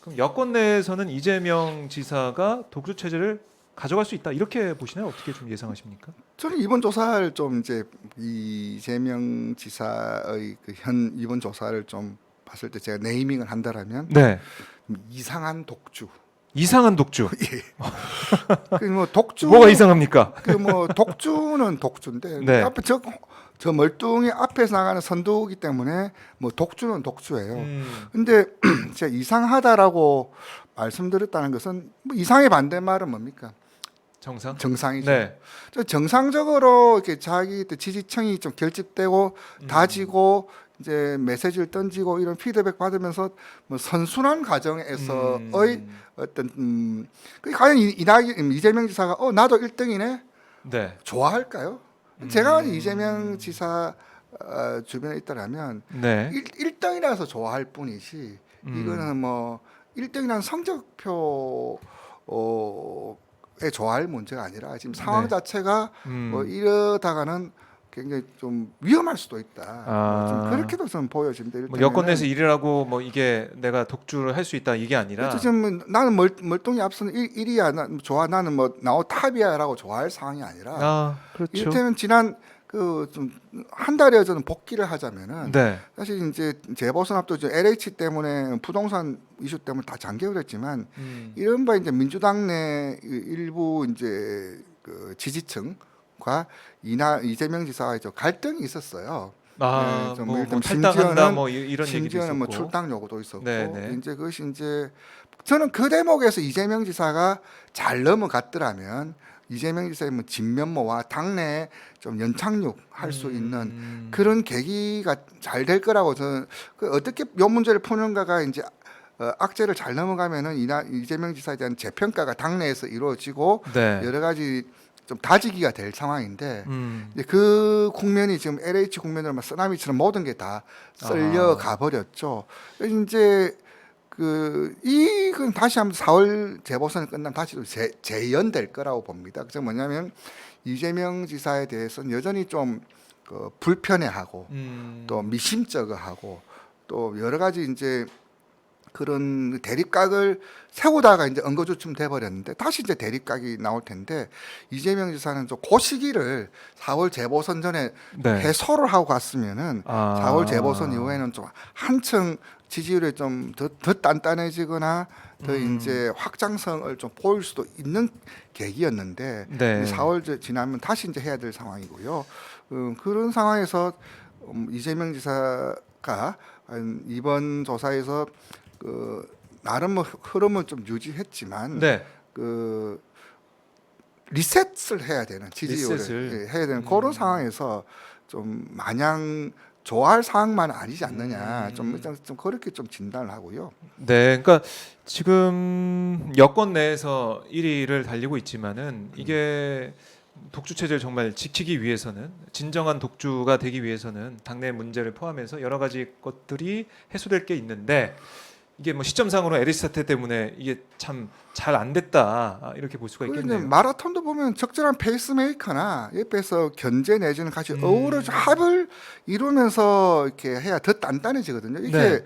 그럼 여권 내에서는 이재명 지사가 독주 체제를 가져갈 수 있다 이렇게 보시나요? 어떻게 좀 예상하십니까? 저는 이번 조사를 좀 이제 이재명 지사의 그 현 이번 조사를 좀 봤을 때 제가 네이밍을 한다라면 네. 이상한 독주. 이상한 독주. 그 뭐 독주 뭐가 이상합니까? 그 뭐 독주는 독주인데 네. 앞에 저 멀뚱히 앞에서 나가는 선두이기 때문에 뭐 독주는 독주예요. 근데 제가 이상하다라고 말씀드렸다는 것은 뭐 이상의 반대말은 뭡니까? 정상? 정상이죠. 네. 저 정상적으로 이렇게 자기 지지층이 좀 결집되고 다지고 이제 메시지를 던지고 이런 피드백 받으면서 뭐 선순환 과정에서의 어떤 그 과연 이재명 지사가 나도 1등이네 네. 좋아할까요? 제가 이재명 지사 주변에 있더라면 네. 1등이라서 좋아할 뿐이지 이거는 뭐 1등이라는 성적표 에 좋아할 문제가 아니라 지금 상황 네. 자체가 뭐 이러다가는 굉장히 좀 위험할 수도 있다. 좀 그렇게도 좀 보여집니다. 뭐 여권 내에서 일이라고 뭐 이게 내가 독주를 할 수 있다 이게 아니라 그렇죠. 지금 나는 멀뚱히 앞서는 1위야, 나 좋아, 나는 뭐 나오 탑이야라고 좋아할 상황이 아니라 그렇죠. 이를테면 지난 그 좀 한 달여 저는 복귀를 하자면은 네. 사실 이제 재보선 앞도 이제 LH 때문에 부동산 이슈 때문에 다 잠겨 그랬지만 이른바 이제 민주당 내 일부 이제 그 지지층과 이재명 지사가 갈등이 있었어요. 네, 좀 뭐 일단 탈당한다 뭐 이런 얘기도 심지어는 뭐 있었고. 출당 요구도 있었고 네네. 이제 그것이 이제 저는 그 대목에서 이재명 지사가 잘 넘어갔더라면 이재명 지사의 뭐 진면모와 당내에 좀 연착륙할 수 있는 그런 계기가 잘 될 거라고 저는 어떻게 이 문제를 푸는가가 이제 악재를 잘 넘어가면은 이재명 지사에 대한 재평가가 당내에서 이루어지고 네. 여러 가지 좀 다지기가 될 상황인데 음. 그 국면이 지금 LH 국면으로 막 쓰나미처럼 모든 게 다 쓸려 가버렸죠. 이제 이건 다시 한번 4월 재보선이 끝나면 다시 또 재연될 거라고 봅니다. 그래서 뭐냐면 이재명 지사에 대해서는 여전히 좀 불편해하고 또 미심쩍어하고 또 여러 가지 이제 그런 대립각을 세우다가 이제 엉거주춤 돼버렸는데 다시 이제 대립각이 나올 텐데 이재명 지사는 좀 그 시기를 4월 재보선 전에 네. 해소를 하고 갔으면은 4월 재보선 이후에는 좀 한층 지지율이 좀 더 단단해지거나 더 이제 확장성을 좀 보일 수도 있는 계기였는데 네. 4월 지나면 다시 이제 해야 될 상황이고요. 그런 상황에서 이재명 지사가 이번 조사에서 나름 뭐 흐름을 좀 유지했지만 네. 리셋을 해야 되는 지지율을 리셋을. 해야 되는 그런 상황에서 좀 마냥 좋아할 상황만 아니지 않느냐 좀 그렇게 좀 진단을 하고요. 네, 그러니까 지금 여권 내에서 1위를 달리고 있지만은 이게 독주 체제를 정말 지키기 위해서는 진정한 독주가 되기 위해서는 당내 문제를 포함해서 여러 가지 것들이 해소될 게 있는데 이게 뭐 시점상으로 LH 사태 때문에 이게 참 잘 안 됐다 이렇게 볼 수가 있겠네요. 마라톤도 보면 적절한 페이스메이커나 옆에서 견제 내지는 같이 어우러져 합을 이루면서 이렇게 해야 더 단단해지거든요. 이게 네.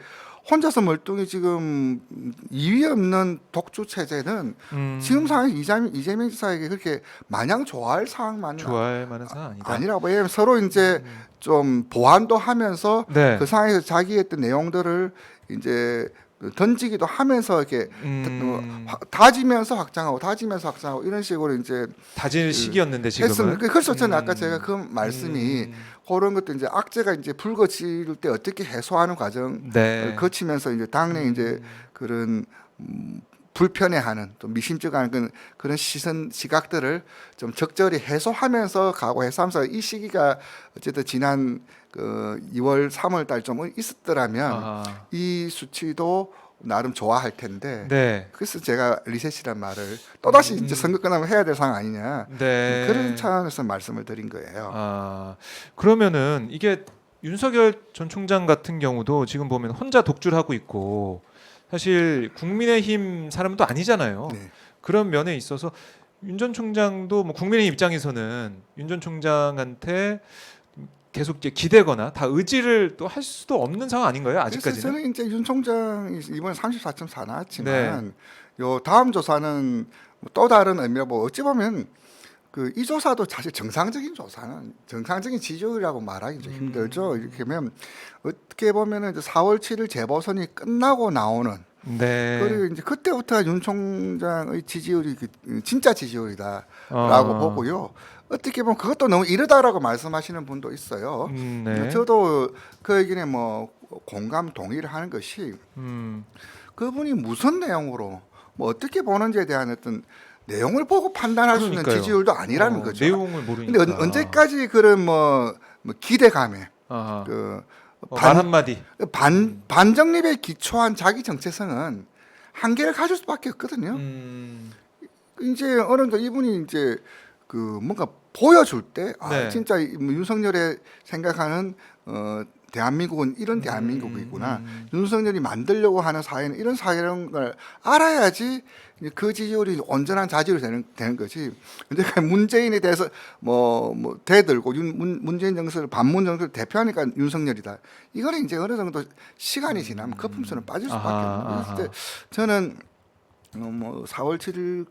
혼자서 멀뚱히 지금 이위 없는 독주 체제는 지금 상황에서 이재명 지사에게 그렇게 마냥 좋아할 상황만은 좋아할 만한 상황 아니다. 아니라고. 왜냐하면 서로 이제 좀 보완도 하면서 네. 그 상황에서 자기 했던 내용들을 이제 던지기도 하면서 이렇게 다지면서 확장하고 이런 식으로 이제 다질 시기였는데 지금은 했습니다. 그래서 저는 아까 제가 그 말씀이 그런 것도 이제 악재가 이제 불거질 때 어떻게 해소하는 과정을 네. 거치면서 이제 당내 이제 그런 불편해하는 또 미심쩍어하는 그런 시각들을 좀 적절히 해소하면서 가고 해소하면서 이 시기가 어쨌든 지난 2월 3월 달 좀 있었더라면 이 수치도 나름 좋아할 텐데 네. 그래서 제가 리셋이란 말을 또다시 이제 선거 끝나면 해야 될 상황 아니냐 네. 그런 차원에서 말씀을 드린 거예요. 그러면은 이게 윤석열 전 총장 같은 경우도 지금 보면 혼자 독주를 하고 있고 사실 국민의힘 사람은 또 아니잖아요. 네. 그런 면에 있어서 윤 전 총장도 뭐 국민의힘 입장에서는 윤 전 총장한테 계속 이제 기대거나 다 의지를 또 할 수도 없는 상황 아닌가요? 그래서 아직까지는? 저는 이제 윤 총장이 이번에 34.4 나왔지만 요 다음 조사는 또 다른 의미로 뭐 어찌 보면 이 조사도 사실 정상적인 조사는 정상적인 지지율이라고 말하기 좀 힘들죠. 이렇게 하면 어떻게 보면은 이제 4월 7일 재보선이 끝나고 나오는 네. 그리고 이제 그때부터 윤 총장의 지지율이 진짜 지지율이다라고 어. 보고요. 어떻게 보면 그것도 너무 이르다라고 말씀하시는 분도 있어요. 네. 저도 그 얘기는 뭐 공감 동의를 하는 것이 그분이 무슨 내용으로 뭐 어떻게 보는지에 대한 어떤 내용을 보고 판단할 수 있는 그러니까요. 지지율도 아니라는 거죠. 내용을 모르니까. 근데 언제까지 그런 뭐 기대감에 아하. 그 말 한마디. 반정립에 기초한 자기 정체성은 한계를 가질 수밖에 없거든요. 이제 어느 정도 이분이 이제 그 뭔가 보여줄 때 네. 진짜 윤석열의 생각하는 대한민국은 이런 대한민국이구나. 윤석열이 만들려고 하는 사회는 이런 사회라는 걸 알아야지 그 지지율이 온전한 자질이 되는 거지. 근데 문재인에 대해서 뭐 대들고 문재인 정서를 반문 정서를 대표하니까 윤석열이다. 이거는 이제 어느 정도 시간이 지나면 거품처럼 빠질 수밖에 없는 거예요. 그래서 저는 뭐 4월 7일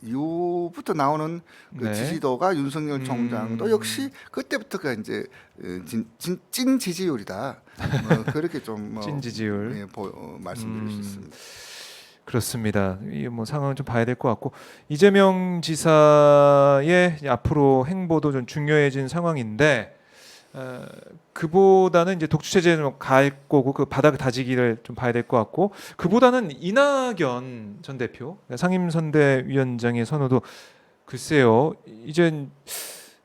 이후부터 나오는 그 네. 지지도가 윤석열 총장도 역시 그때부터가 이제 찐 지지율이다. 그렇게 좀 찐 지지율. 예, 말씀드릴 수 있습니다. 그렇습니다. 이 뭐 상황을 좀 봐야 될 것 같고 이재명 지사의 앞으로 행보도 좀 중요해진 상황인데 그보다는 이제 독주 체제로 갈 거고 그 바닥 다지기를 좀 봐야 될 것 같고 그보다는 이낙연 전 대표 상임선대위원장의 선호도 글쎄요 이제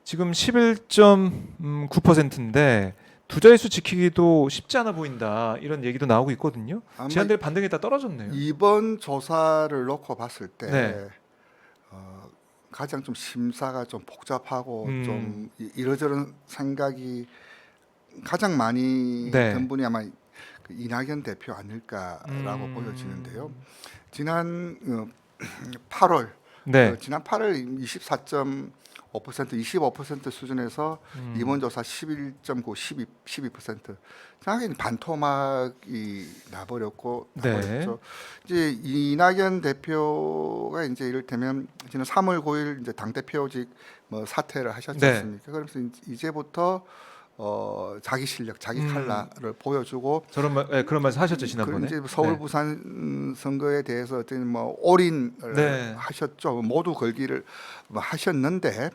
지금 11.9%인데 두 자릿수 지키기도 쉽지 않아 보인다 이런 얘기도 나오고 있거든요. 아마 지난달 반등했다 떨어졌네요. 이번 조사를 놓고 봤을 때 네. 가장 좀 심사가 좀 복잡하고 좀 이러저런 생각이 가장 많이 네. 든 분이 아마 그 이낙연 대표 아닐까라고 보여지는데요. 지난 8월 네. 지난 8월 24.5% 25% 수준에서 이번 조사 11.9 12% 정확히 반토막이 나버렸고 네. 나버렸죠. 이제 이낙연 대표가 이제 이를테면 지난 3월 9일 이제 당 대표직 뭐 사퇴를 하셨지 네. 않습니까? 그래서 이제부터 자기 실력, 자기 칼라를 보여주고 그런 말씀 하셨죠 지난번에. 이제 서울 네. 부산 선거에 대해서 어떤 뭐 올인을 네. 하셨죠. 모두 걸기를 하셨는데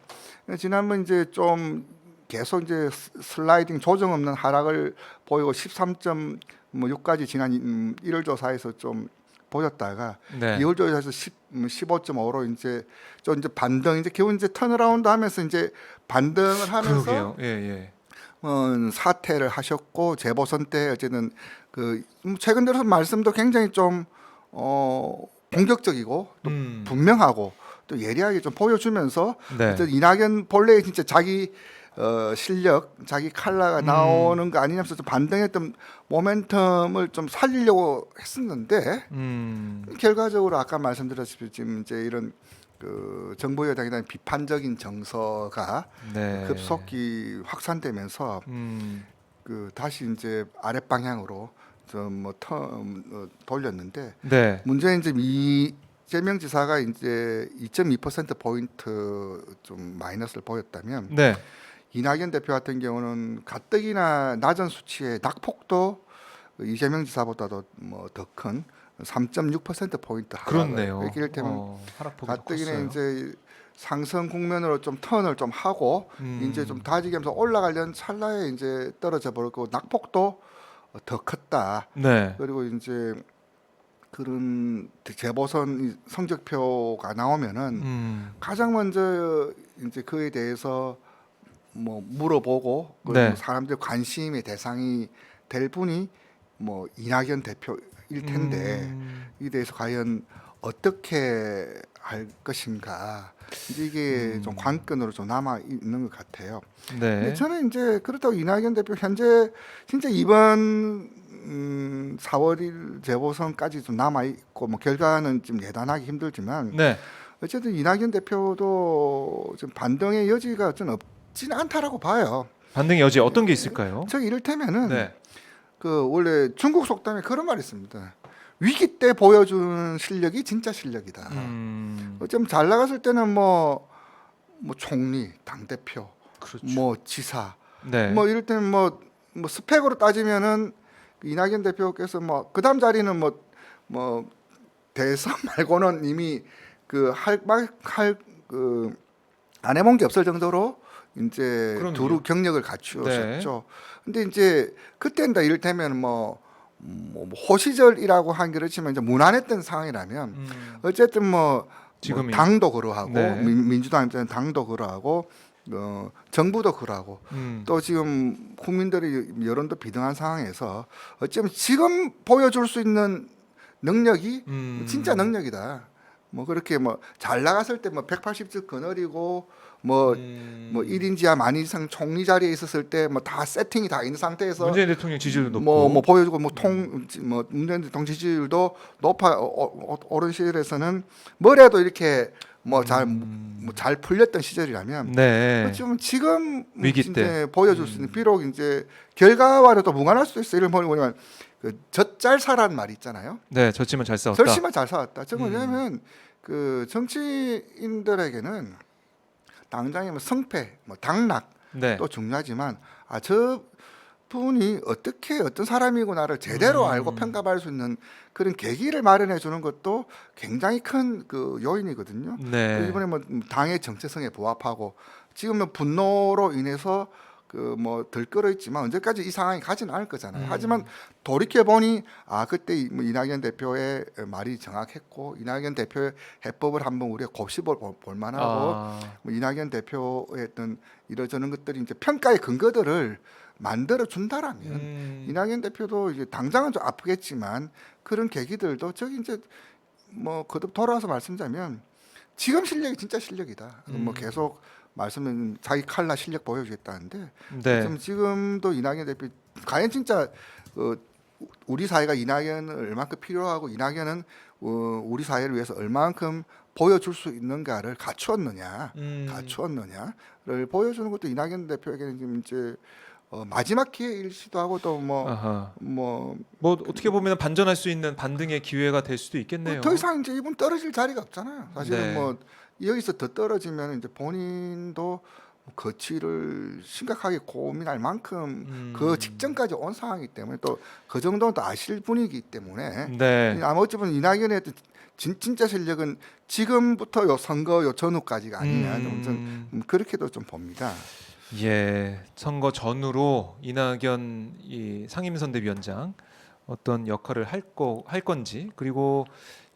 지난번 이제 좀 계속 이제 슬라이딩 조정 없는 하락을 보이고 13.6까지 지난 1월 조사에서 좀 보였다가 네. 2월 조사에서 15.5로 이제 좀 이제 반등 이제 겨우 이제 턴어라운드 하면서 이제 반등을 하면서 그러게요. 예, 예. 사퇴를 하셨고 재보선 때 어쨌든 그 최근 들어서 말씀도 굉장히 좀 공격적이고 또 분명하고 또 예리하게 좀 보여주면서 네. 이낙연 본래의 진짜 자기 실력, 자기 칼라가 나오는 거 아니냐면서 좀 반등했던 모멘텀을 좀 살리려고 했었는데 결과적으로 아까 말씀드렸듯이 지금 이제 이런 그 정부 여당에 대한 비판적인 정서가 네. 급속히 확산되면서 그 다시 이제 아랫 방향으로 좀 돌렸는데 네. 문제는 이제 이재명 지사가 이제 2.2% 포인트 좀 마이너스를 보였다면 네. 이낙연 대표 같은 경우는 가뜩이나 낮은 수치의 낙폭도 이재명 지사보다도 뭐 더 큰 3.6% 포인트 그렇네요. 하락을 이를테면 하락폭이 가뜩이나 컸어요. 이제 상승 국면으로 좀 턴을 좀 하고 이제 좀 다지면서 올라가려는 찰나에 이제 떨어져 버렸고 낙폭도 더 컸다. 네. 그리고 이제 그런 재보선 성적표가 나오면은 가장 먼저 이제 그에 대해서 뭐 물어보고 네. 사람들 관심의 대상이 될 분이 뭐 이낙연 대표일 텐데 이 대해서 과연 어떻게 할 것인가 이제 이게 좀 관건으로 좀 남아 있는 것 같아요. 네. 근데 저는 이제 그렇다고 이낙연 대표 현재 진짜 이번 4월일 재보선까지 좀 남아 있고 뭐 결과는 좀 예단하기 힘들지만 네. 어쨌든 이낙연 대표도 좀 반등의 여지가 좀 없지는 않다라고 봐요. 반등의 여지 어떤 게 있을까요? 저 이를테면은 네. 그 원래 중국 속담에 그런 말이 있습니다. 위기 때 보여준 실력이 진짜 실력이다. 좀 잘 나갔을 때는 뭐 총리, 당 대표, 그렇죠. 뭐 지사, 네. 뭐 이럴 때는 뭐 스펙으로 따지면은 이낙연 대표께서 뭐 그다음 자리는 뭐 뭐 대선 말고는 이미 그 안 해본 게 없을 정도로 이제 그럼요. 두루 경력을 갖추셨죠. 근데 이제 그때는 다 이를테면 뭐 호시절이라고 하긴 그렇지만 이제 무난했던 상황이라면 어쨌든 뭐 지금이 당도 그러하고 네. 민주당 입장에서는 당도 그러하고 정부도 그러하고 또 지금 국민들의 여론도 비등한 상황에서 어쩌면 지금 보여줄 수 있는 능력이 진짜 능력이다. 뭐 그렇게 뭐 잘 나갔을 때 뭐 180석 거느리고 뭐 1인 지하 만 이상 총리 자리에 있었을 때 뭐 다 세팅이 다 있는 상태에서 문재인 대통령 지지율도 높고 뭐 보여주고 뭐 문재인 대통령 지지율도 높아 오른 시절에서는 뭐래도 이렇게 뭐 잘 풀렸던 시절이라면 네. 지금 위기 이제 때. 보여줄 수 있는 비록 이제 결과와도 또 무관할 수도 있어요. 이런 뭐냐면 그 젖잘사라는 말이 있잖아요. 네, 졌지만 잘 싸웠다. 절심만 잘 싸웠다. 저 뭐냐면 그 정치인들에게는 당장의 뭐 성패, 뭐 당락 네. 또 중요하지만 저 분이 어떻게 어떤 사람이구나를 제대로 알고 평가받을 수 있는 그런 계기를 마련해 주는 것도 굉장히 큰 그 요인이거든요. 네. 이번에 뭐 당의 정체성에 부합하고 지금은 분노로 인해서 그 뭐 들끓어 있지만 언제까지 이 상황이 가지는 않을 거잖아요. 하지만 돌이켜 보니 그때 뭐 이낙연 대표의 말이 정확했고 이낙연 대표의 해법을 한번 우리가 곱씹어 볼 만하고 뭐 이낙연 대표의 어떤 이러저런 것들이 이제 평가의 근거들을 만들어 준다라면 이낙연 대표도 이제 당장은 좀 아프겠지만 그런 계기들도 저기 이제 뭐 거듭 돌아와서 말씀드리면 지금 실력이 진짜 실력이다. 뭐 계속 말씀은 자기 칼라 실력 보여주겠다는데 네. 지금도 이낙연 대표 과연 진짜 우리 사회가 이낙연을 얼마큼 필요하고 이낙연은 우리 사회를 위해서 얼마만큼 보여줄 수 있는가를 갖추었느냐를 보여주는 것도 이낙연 대표에게는 지금 이제 마지막 기회일지도 하고 또 뭐 어떻게 보면 반전할 수 있는 반등의 기회가 될 수도 있겠네요. 더 이상 이제 이분 떨어질 자리가 없잖아요. 사실은 네. 뭐 여기서 더 떨어지면 이제 본인도 거취를 심각하게 고민할 만큼 그 직전까지 온 상황이기 때문에 또 그 정도는 또 아실 분이기 때문에 네. 아마 어찌 보면 이낙연의 진짜 실력은 지금부터 요 선거 요 전후까지가 아니냐 좀 그렇게도 좀 봅니다. 예, 선거 전후로 이낙연 이 상임선대위원장 어떤 역할을 할 건지 그리고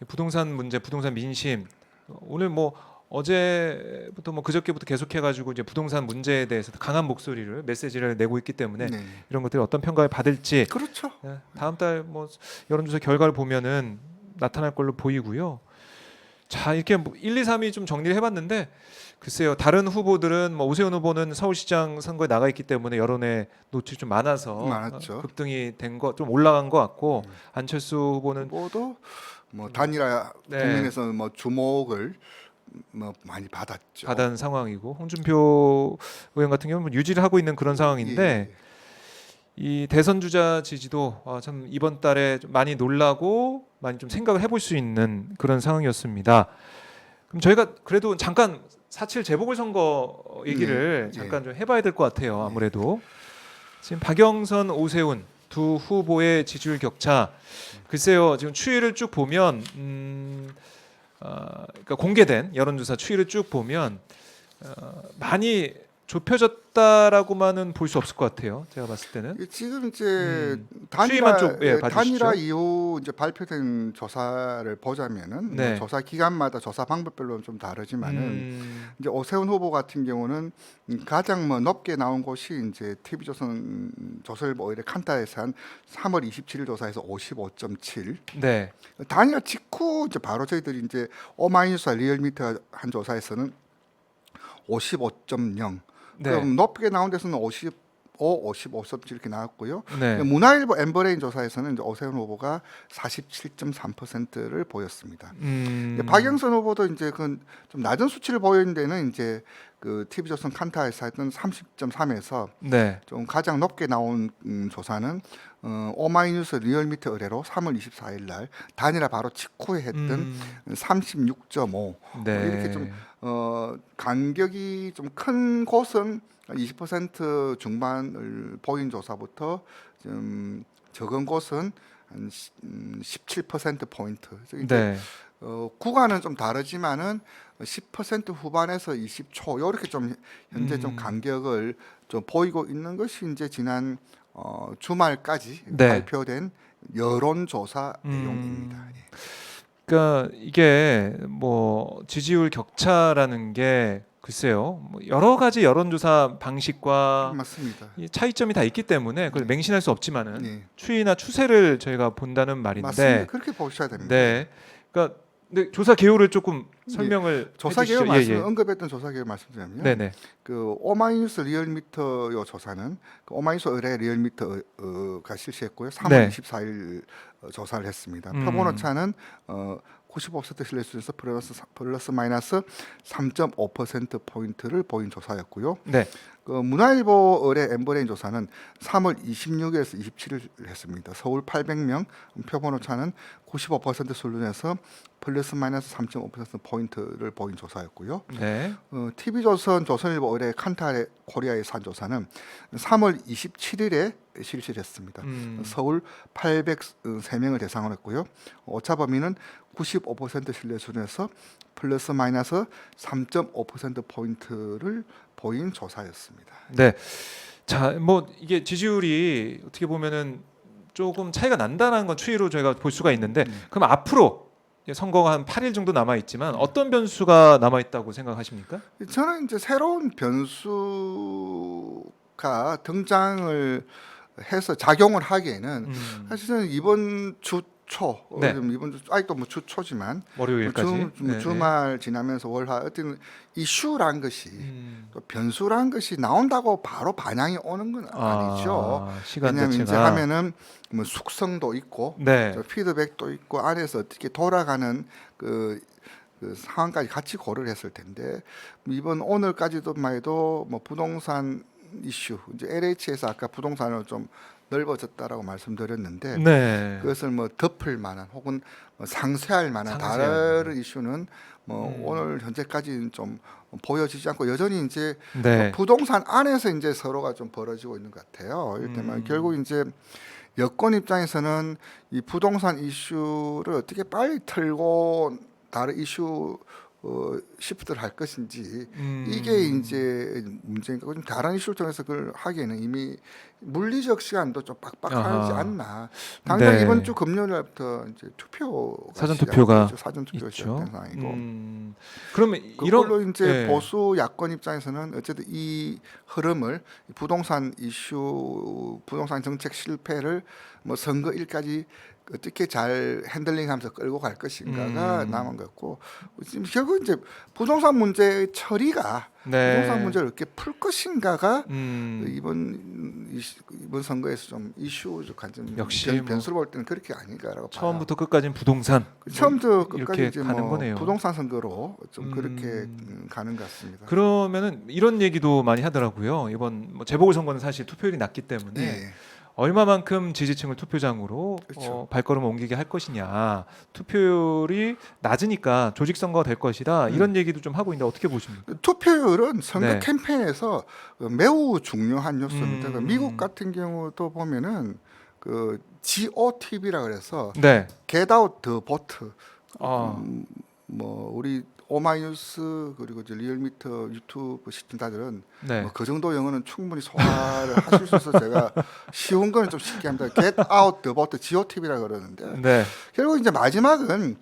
부동산 문제, 부동산 민심 오늘 뭐 어제부터 뭐 그저께부터 계속해가지고 이제 부동산 문제에 대해서 강한 목소리를 메시지를 내고 있기 때문에 네. 이런 것들이 어떤 평가를 받을지 그렇죠. 다음 달 뭐 여론조사 결과를 보면은 나타날 걸로 보이고요. 자 이렇게 1, 2, 3위 좀 정리를 해봤는데 글쎄요 다른 후보들은 뭐 오세훈 후보는 서울시장 선거에 나가 있기 때문에 여론에 노출이 좀 많았죠. 급등이 된 거 좀 올라간 것 같고 안철수 후보는 후보도 뭐 단일화 네. 국면에서 뭐 주목을 뭐 많이 받았죠. 받은 상황이고 홍준표 의원 같은 경우는 유지를 하고 있는 그런 상황인데 이 대선 주자 지지도 참 이번 달에 좀 많이 놀라고 많이 좀 생각을 해볼 수 있는 그런 상황이었습니다. 그럼 저희가 그래도 잠깐 4.7 재보궐선거 얘기를 잠깐 좀 해봐야 될 것 같아요. 아무래도 지금 박영선, 오세훈 두 후보의 지지율 격차 글쎄요 지금 추이를 쭉 보면 그러니까 공개된 여론조사 추이를 쭉 보면 많이 좁혀졌다라고만은 볼 수 없을 것 같아요. 제가 봤을 때는 지금 이제 추이만 좀 봐주시죠. 단일화 이후 이제 발표된 조사를 보자면은 네. 뭐 조사 기간마다 조사 방법별로는 좀 다르지만은 이제 오세훈 후보 같은 경우는 가장 뭐 높게 나온 곳이 이제 TV조선 조선일보 오히려 칸타에서 한 3월 27일 조사에서 55.7. 네. 단일화 직후 이제 바로 저희들이 이제 오마이뉴스와 리얼미터 한 조사에서는 55.0. 네. 그럼 높게 나온 데서는 55, 55.7 이렇게 나왔고요. 네. 문화일보 엠버레인 조사에서는 이제 오세훈 후보가 47.3%를 보였습니다. 박영선 후보도 이제 그 좀 낮은 수치를 보이는 데는 이제 그 TV조선 칸타에서 했던 30.3에서 네. 좀 가장 높게 나온 조사는 오마이뉴스 리얼미터 의뢰로 3월 24일 날 단일화 바로 직후에 했던 36.5 네. 이렇게 좀 간격이 좀 큰 곳은 20% 중반을 보인 조사부터 좀 적은 곳은 한 17% 포인트. 이제 네. 구간은 좀 다르지만은 10% 후반에서 20초 이렇게 좀 현재 좀 간격을 좀 보이고 있는 것이 이제 지난 주말까지 네. 발표된 여론조사 음. 내용입니다. 예. 그러니까 이게 뭐 지지율 격차라는 게 글쎄요. 뭐 여러 가지 여론조사 방식과 맞습니다. 이 차이점이 다 있기 때문에 그걸 네. 맹신할 수 없지만은 네. 추이나 추세를 저희가 본다는 맞습니다. 말인데, 그렇게 보셔야 됩니다. 네, 그러니까 근데 조사 개요를 조금 예. 설명을 조사 해주시죠. 개요 말씀 예, 예. 언급했던 조사 개요 말씀드리면 네네. 그 오마이뉴스 리얼미터 요 조사는 그 오마이뉴스 의뢰 리얼미터가 실시했고요. 3월 네. 24일 조사를 했습니다. 음. 표본 오차는 95% 신뢰 수준에서 플러스 마이너스 3.5% 포인트를 보인 조사였고요. 네. 그 문화일보 의뢰 엠버레인 조사는 3월 26일에서 27일 했습니다. 서울 800명, 표본 오차는 95% 수준에서 플러스 마이너스 3.5% 포인트를 보인 조사였고요. 네. TV조선, 조선일보 의뢰 칸타 코리아의 산 조사는 3월 27일에 실시를 했습니다. 서울 803명을 대상으로 했고요. 오차 범위는 95% 신뢰 수준에서 플러스 마이너스 3.5% 포인트를 보인 조사였습니다. 네. 자, 뭐 이게 지지율이 어떻게 보면은 조금 차이가 난다는 건 추이로 저희가 볼 수가 있는데, 그럼 앞으로 이제 선거가 한 8일 정도 남아 있지만 어떤 변수가 남아 있다고 생각하십니까? 저는 이제 새로운 변수가 등장을 해서 작용을 하기에는 사실은 이번 주 초, 네. 이번 주 아직도 뭐 주 초지만 월요일까지. 네, 주말 지나면서 월화 어떤 이슈란 것이 네. 또 변수란 것이 나온다고 바로 반향이 오는 건 아니죠. 시간 왜냐하면 이제 자체가. 하면은 뭐 숙성도 있고 네. 저 피드백도 있고 안에서 어떻게 돌아가는 그 상황까지 같이 고려를 했을 텐데 이번 오늘까지도만 해도 뭐 부동산 이슈 이제 LH에서 아까 부동산을 좀 넓어졌다라고 말씀드렸는데 네. 그것을 뭐 덮을 만한 혹은 뭐 상쇄할 만한 상쇄할 다른 이슈는 뭐 오늘 현재까지는 좀 보여지지 않고 여전히 이제 네. 부동산 안에서 이제 서로가 좀 벌어지고 있는 것 같아요. 이를테면 결국 이제 여권 입장에서는 이 부동산 이슈를 어떻게 빨리 털고 다른 이슈 시프트를 할 것인지 이게 이제 문제니까 좀 다른 이슈를 통해서 그걸 하기에는 이미 물리적 시간도 좀 빡빡하지 아하. 않나. 당장 네. 이번 주 금요일부터 이제 투표가 사전 투표가 사전 투표가 있죠. 시작된 상황이고. 그러면 그걸로 이런 이제 네. 보수 야권 입장에서는 어쨌든 이 흐름을 부동산 이슈, 부동산 정책 실패를 뭐 선거일까지 어떻게 잘 핸들링하면서 끌고 갈 것인가가 남은 것 같고 지금 결국 이제 부동산 문제의 처리가 네. 부동산 문제를 어떻게 풀 것인가가 이번 선거에서 좀 이슈 관점 역시 뭐 변수를 볼 때는 그렇게 아닌가라고 봐요. 처음부터 끝까지는 부동산. 처음부터 이렇게 끝까지 이제 가는 뭐 거네요. 부동산 선거로 좀 그렇게 가는 것 같습니다. 그러면은 이런 얘기도 많이 하더라고요. 이번 뭐 재보궐 선거는 사실 투표율이 낮기 때문에 예. 얼마만큼 지지층을 투표장으로 그렇죠. 발걸음을 옮기게 할 것이냐, 투표율이 낮으니까 조직 선거가 될 것이다, 이런 얘기도 좀 하고 있는데 어떻게 보십니까? 투표율은 선거 네. 캠페인에서 매우 중요한 요소입니다. 그 음. 미국 같은 경우도 보면은 그 GOTV라 그래서 네. Get Out the Vote. 아. 뭐 우리 오마이뉴스 그리고 이제 리얼미터 유튜브 시청자들은 네. 뭐 그 정도 영어는 충분히 소화를 하실 수 있어서 제가 쉬운 거는 좀 쉽게 합니다. Get Out the Vote GOTV라 그러는데 네. 결국 이제 마지막은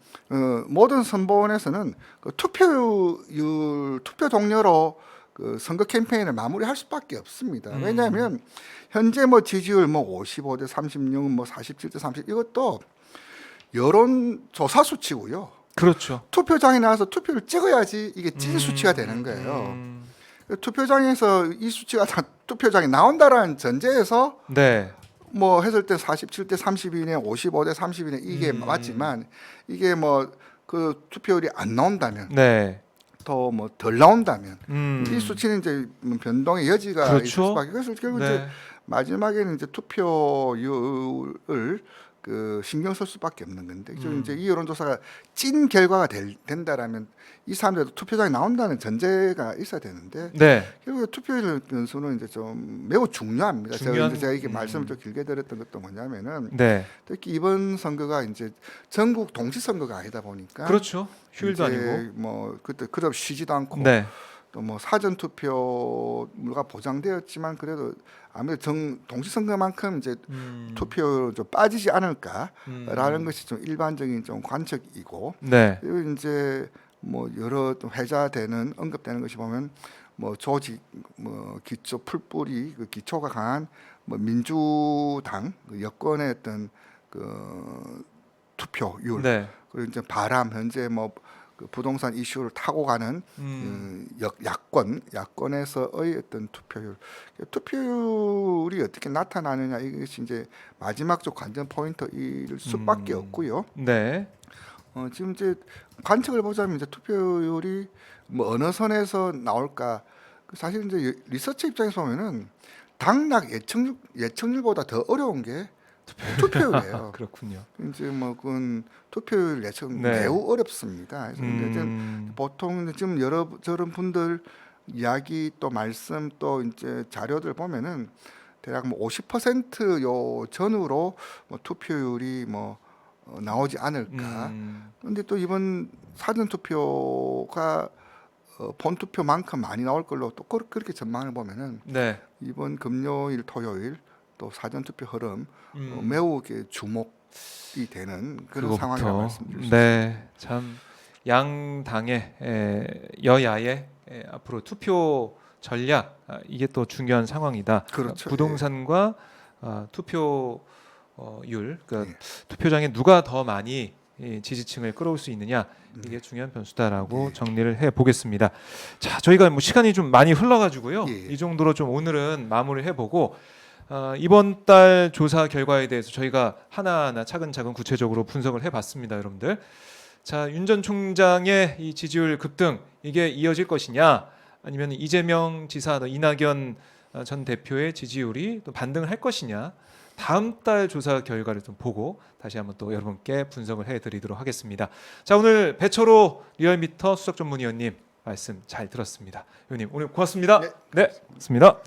모든 선거원에서는 그 투표율 투표 동료로 그 선거 캠페인을 마무리할 수밖에 없습니다. 왜냐하면 현재 뭐 지지율 뭐 55대 36, 뭐 47대 30 이것도 여론 조사 수치고요. 그렇죠. 투표장에 나와서 투표를 찍어야지 이게 찐 수치가 되는 거예요. 투표장에서 이 수치가 다 투표장에 나온다라는 전제에서 네. 뭐 했을 때 47대 32네 55대 32네 이게 맞지만 이게 뭐 그 투표율이 안 나온다면 네. 더 뭐 덜 나온다면 이 이 수치는 이제 변동의 여지가 그렇죠. 있을 수밖에. 그래서 결국 네. 이제 마지막에는 이제 투표율을 그 신경 쓸 수밖에 없는 건데 좀 이제 이 여론조사가 찐 결과가 된다라면 이 사람들도 투표장에 나온다는 전제가 있어야 되는데 네. 결국 투표율 변수는 이제 좀 매우 중요합니다. 제가 이게 말씀을 좀 길게 드렸던 것도 뭐냐면은 네. 특히 이번 선거가 이제 전국 동시 선거가 아니다 보니까 그렇죠. 휴일도 이제 아니고. 뭐 그때 그저 쉬지도 않고 네. 또 뭐 사전 투표가 보장되었지만 그래도 아무래도 동시 선거만큼 이제 투표율 좀 빠지지 않을까라는 것이 좀 일반적인 좀 관측이고 네. 그리고 이제 뭐 여러 좀 회자되는 언급되는 것이 보면 뭐 조직 뭐 기초 풀뿌리 그 기초가 강한 뭐 민주당 그 여권의 어떤 그 투표율 네. 그리고 이제 바람 현재 뭐 그 부동산 이슈를 타고 가는 야권에서의 어떤 투표율이 어떻게 나타나느냐 이것이 이제 마지막적 관전 포인트일 수밖에 없고요. 네. 지금 이제 관측을 보자면 이제 투표율이 뭐 어느 선에서 나올까 사실 이제 리서치 입장에서 보면은 당락 예측률보다 더 어려운 게 투표율이에요. 그렇군요. 이제 뭐 그건 투표율 예측 네. 매우 어렵습니다. 그래서 이제 보통 지금 저런 분들 이야기 또 말씀 또 이제 자료들 보면은 대략 뭐 50%요 전후로 뭐 투표율이 뭐 나오지 않을까. 그런데 또 이번 사전 투표가 본 투표만큼 많이 나올 걸로 또 그렇게 전망을 보면은 네. 이번 금요일, 토요일 또 사전 투표 흐름 매우 이렇게 주목이 되는 그런 상황이라고 말씀드릴 수 있습니다. 네. 참 양당의 여야의 앞으로 투표 전략 이게 또 중요한 상황이다. 그렇죠. 부동산과 투표율, 그러니까 예. 투표장에 누가 더 많이 지지층을 끌어올 수 있느냐 이게 중요한 변수다라고 정리를 해 보겠습니다. 자, 저희가 뭐 시간이 좀 많이 흘러가지고요. 예. 이 정도로 좀 오늘은 마무리를 해보고 이번 달 조사 결과에 대해서 저희가 하나하나 차근차근 구체적으로 분석을 해봤습니다, 여러분들. 자, 윤 전 총장의 이 지지율 급등 이게 이어질 것이냐, 아니면 이재명 지사, 이낙연 전 대표의 지지율이 또 반등을 할 것이냐. 다음 달 조사 결과를 좀 보고 다시 한번 또 여러분께 분석을 해드리도록 하겠습니다. 자, 오늘 배철호 리얼미터 수석 전문위원님 말씀 잘 들었습니다. 의원님 오늘 고맙습니다. 네, 네, 고맙습니다.